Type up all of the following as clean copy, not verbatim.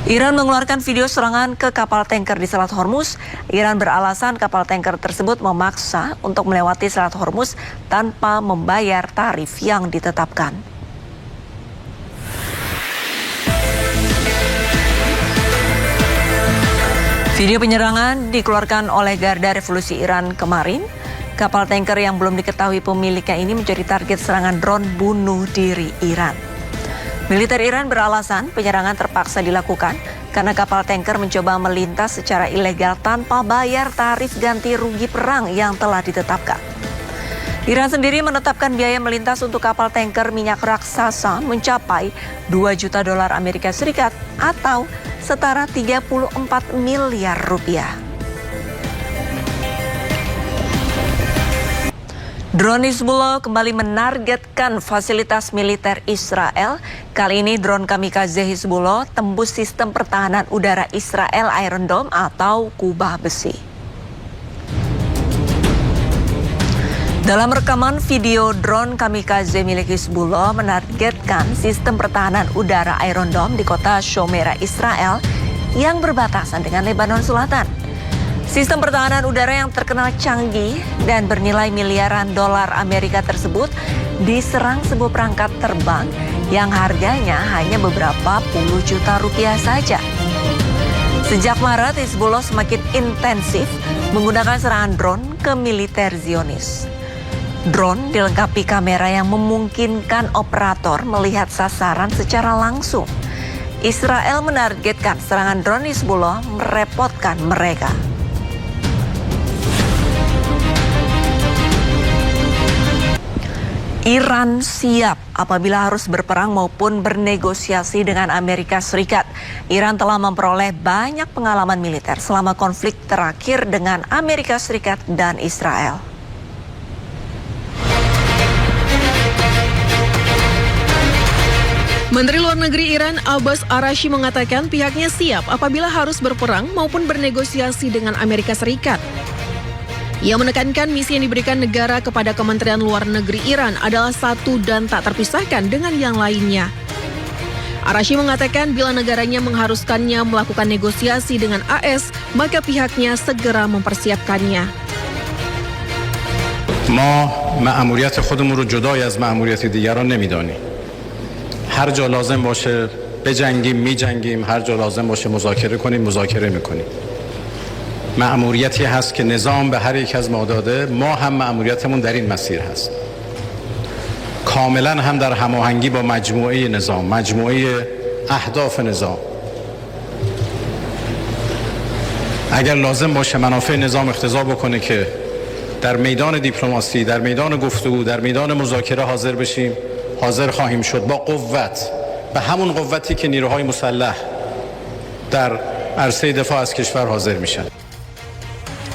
Iran mengeluarkan video serangan ke kapal tanker di Selat Hormuz. Iran beralasan kapal tanker tersebut memaksa untuk melewati Selat Hormuz tanpa membayar tarif yang ditetapkan. Video penyerangan dikeluarkan oleh Garda Revolusi Iran kemarin. Kapal tanker yang belum diketahui pemiliknya ini menjadi target serangan drone bunuh diri Iran. Militer Iran beralasan penyerangan terpaksa dilakukan karena kapal tanker mencoba melintas secara ilegal tanpa bayar tarif ganti rugi perang yang telah ditetapkan. Iran sendiri menetapkan biaya melintas untuk kapal tanker minyak raksasa mencapai 2 juta dolar Amerika Serikat atau setara 34 miliar rupiah. Drone Hizbullah kembali menargetkan fasilitas militer Israel. Kali ini drone kamikaze Hizbullah tembus sistem pertahanan udara Israel Iron Dome atau kubah besi. Dalam rekaman video drone kamikaze milik Hizbullah menargetkan sistem pertahanan udara Iron Dome di kota Shomerah, Israel yang berbatasan dengan Lebanon Selatan. Sistem pertahanan udara yang terkenal canggih dan bernilai miliaran dolar Amerika tersebut diserang sebuah perangkat terbang yang harganya hanya beberapa puluh juta rupiah saja. Sejak Maret, Hizbullah semakin intensif menggunakan serangan drone ke militer Zionis. Drone dilengkapi kamera yang memungkinkan operator melihat sasaran secara langsung. Israel menargetkan serangan drone Hizbullah merepotkan mereka. Iran siap apabila harus berperang maupun bernegosiasi dengan Amerika Serikat. Iran telah memperoleh banyak pengalaman militer selama konflik terakhir dengan Amerika Serikat dan Israel. Menteri Luar Negeri Iran Abbas Araghchi mengatakan pihaknya siap apabila harus berperang maupun bernegosiasi dengan Amerika Serikat. Ia menekankan misi yang diberikan negara kepada Kementerian Luar Negeri Iran adalah satu dan tak terpisahkan dengan yang lainnya. Araghchi mengatakan bila negaranya mengharuskannya melakukan negosiasi dengan AS, maka pihaknya segera mempersiapkannya. ما مأموریت خودمون رو جدای از مأموریت دیگران نمیدانیم. هر جا لازم باشه بجنگیم میجنگیم، هر جا لازم باشه مذاکره کنیم مذاکره میکنیم. مأموریتی هست که نظام به هر یک از ما داده، ما هم مأموریتمون در این مسیر هست. کاملا هم در هماهنگی با مجموعه نظام، مجموعه اهداف نظام. اگر لازم باشه منافع نظام اقتضا بکنه که در میدان دیپلماسی، در میدان گفتگو، در میدان مذاکره حاضر بشیم، حاضر خواهیم شد با قوت، به همون قوتی که نیروهای مسلح در عرصه دفاع از کشور حاضر میشن.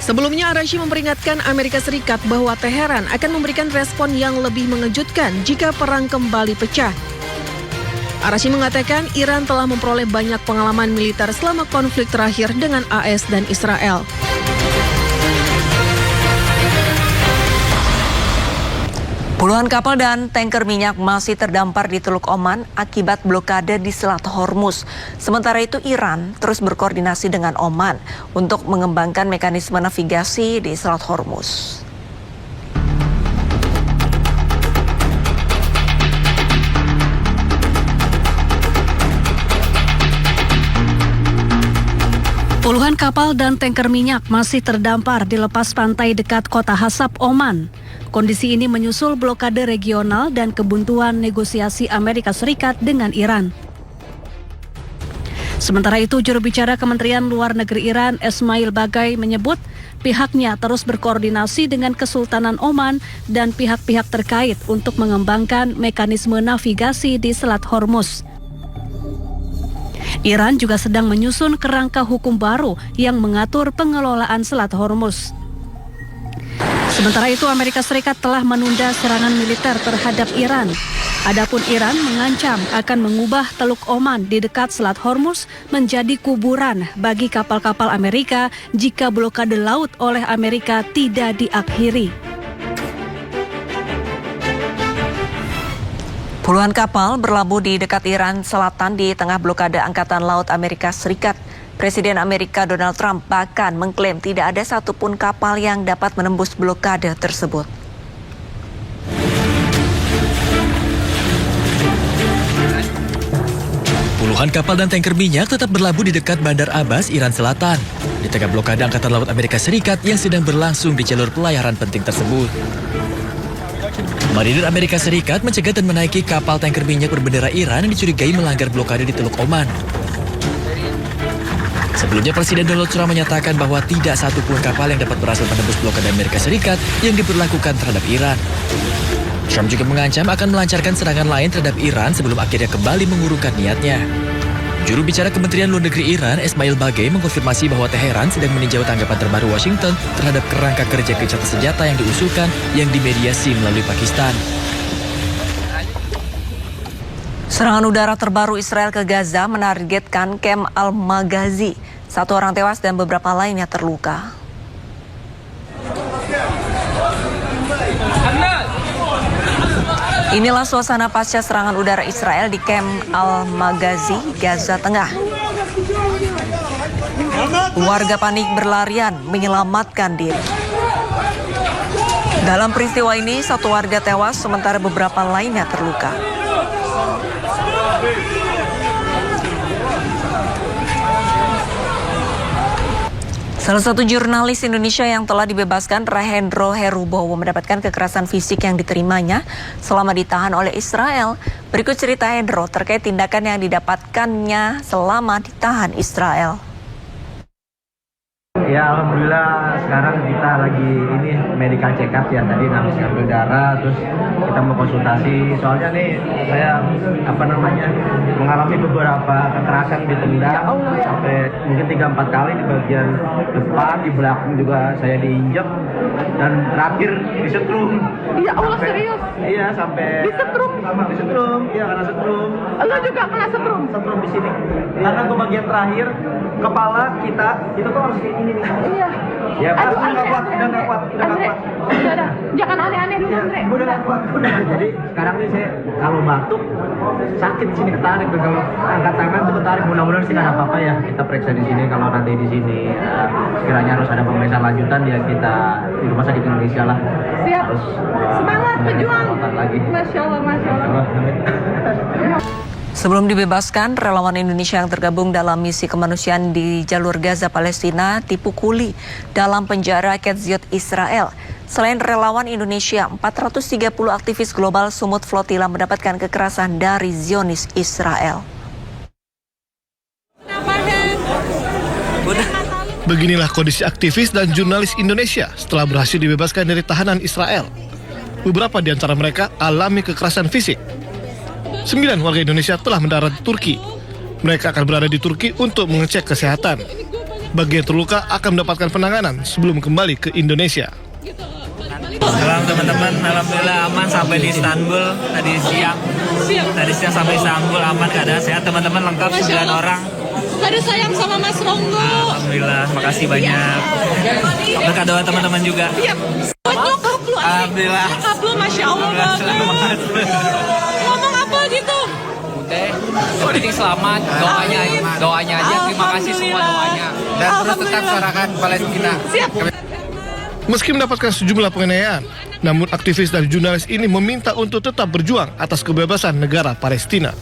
Sebelumnya Araghchi memperingatkan Amerika Serikat bahwa Teheran akan memberikan respon yang lebih mengejutkan jika perang kembali pecah. Araghchi mengatakan Iran telah memperoleh banyak pengalaman militer selama konflik terakhir dengan AS dan Israel. Puluhan kapal dan tanker minyak masih terdampar di Teluk Oman akibat blokade di Selat Hormuz. Sementara itu Iran terus berkoordinasi dengan Oman untuk mengembangkan mekanisme navigasi di Selat Hormuz. Puluhan kapal dan tanker minyak masih terdampar di lepas pantai dekat kota Hasab, Oman. Kondisi ini menyusul blokade regional dan kebuntuan negosiasi Amerika Serikat dengan Iran. Sementara itu, juru bicara Kementerian Luar Negeri Iran, Esmail Bagai, menyebut pihaknya terus berkoordinasi dengan Kesultanan Oman dan pihak-pihak terkait untuk mengembangkan mekanisme navigasi di Selat Hormuz. Iran juga sedang menyusun kerangka hukum baru yang mengatur pengelolaan Selat Hormuz. Sementara itu, Amerika Serikat telah menunda serangan militer terhadap Iran. Adapun Iran mengancam akan mengubah Teluk Oman di dekat Selat Hormuz menjadi kuburan bagi kapal-kapal Amerika jika blokade laut oleh Amerika tidak diakhiri. Puluhan kapal berlabuh di dekat Iran Selatan di tengah blokade Angkatan Laut Amerika Serikat. Presiden Amerika Donald Trump bahkan mengklaim tidak ada satupun kapal yang dapat menembus blokade tersebut. Puluhan kapal dan tanker minyak tetap berlabuh di dekat Bandar Abbas, Iran Selatan, di tengah blokade Angkatan Laut Amerika Serikat yang sedang berlangsung di jalur pelayaran penting tersebut. Marinir Amerika Serikat mencegah dan menaiki kapal tanker minyak berbendera Iran yang dicurigai melanggar blokade di Teluk Oman. Sebelumnya Presiden Donald Trump menyatakan bahwa tidak satupun kapal yang dapat berhasil menembus blokade Amerika Serikat yang diberlakukan terhadap Iran. Trump juga mengancam akan melancarkan serangan lain terhadap Iran sebelum akhirnya kembali mengurungkan niatnya. Juru bicara Kementerian Luar Negeri Iran, Esmail Bagei, mengkonfirmasi bahwa Teheran sedang meninjau tanggapan terbaru Washington terhadap kerangka kerja gencatan senjata yang diusulkan yang dimediasi melalui Pakistan. Serangan udara terbaru Israel ke Gaza menargetkan Kem Al-Maghazi. 1 orang tewas dan beberapa lainnya terluka. Inilah suasana pasca serangan udara Israel di Kem Al-Maghazi, Gaza Tengah. Warga panik berlarian menyelamatkan diri. Dalam peristiwa ini, 1 warga tewas sementara beberapa lainnya terluka. Salah satu jurnalis Indonesia yang telah dibebaskan, Rahendro Herubowo, mendapatkan kekerasan fisik yang diterimanya selama ditahan oleh Israel. Berikut cerita Hendro terkait tindakan yang didapatkannya selama ditahan Israel. Ya, alhamdulillah sekarang kita lagi ini medical check up ya, tadi habis ngambil darah, terus kita mau konsultasi. Soalnya nih saya mengalami beberapa kekerasan di pundak sampai mungkin 3-4 kali di bagian depan, di belakang juga saya diinjek dan terakhir disetrum. Ya Allah, serius? Iya, sampai Disetrum? Disetrum, iya karena setrum. Lo juga kena setrum? Setrum di sini. Karena ke bagian terakhir kepala kita itu tuh harus kayak gini nih. Iya. Ya, Aduh, udah nggak kuat. Udah. Jangan aneh-aneh dulu, Andre. Udah nggak kuat. Jadi sekarang nih saya kalau batuk sakit sini ketarik tuh, kalau angkat tangan tuh ketarik. Mudah-mudahan sih nggak ada apa-apa ya. Kita periksa di sini, kalau nanti di sini sekiranya harus ada pemeriksaan lanjutan ya kita di rumah sakit Indonesia lah. Siap. Harus Semangat pejuang. lagi. Masya Allah. Sebelum dibebaskan, relawan Indonesia yang tergabung dalam misi kemanusiaan di jalur Gaza Palestina dipukuli dalam penjara Ketziot Israel. Selain relawan Indonesia, 430 aktivis global Sumut Flotilla mendapatkan kekerasan dari Zionis Israel. Beginilah kondisi aktivis dan jurnalis Indonesia setelah berhasil dibebaskan dari tahanan Israel. Beberapa di antara mereka alami kekerasan fisik. 9 warga Indonesia telah mendarat di Turki. Mereka akan berada di Turki untuk mengecek kesehatan. Bagi yang terluka akan mendapatkan penanganan sebelum kembali ke Indonesia. Salam teman-teman, alhamdulillah aman sampai di Istanbul tadi siang. Tadi siang sampai Istanbul aman, keadaan sehat, teman-teman lengkap 9 orang. Ada sayang sama Mas Ronggo. Alhamdulillah, makasih banyak. Berkat doa teman-teman juga. Iya. Nyokap lu. Alhamdulillah. Nyokap lu, Masya Allah banget. Ngomong apa gitu? Udah, yang penting selamat, doanya aja, terima kasih semua doanya. Dan terus tetap suarakan Palestina. Siap. Meski mendapatkan sejumlah penganiayaan, namun aktivis dan jurnalis ini meminta untuk tetap berjuang atas kebebasan negara Palestina.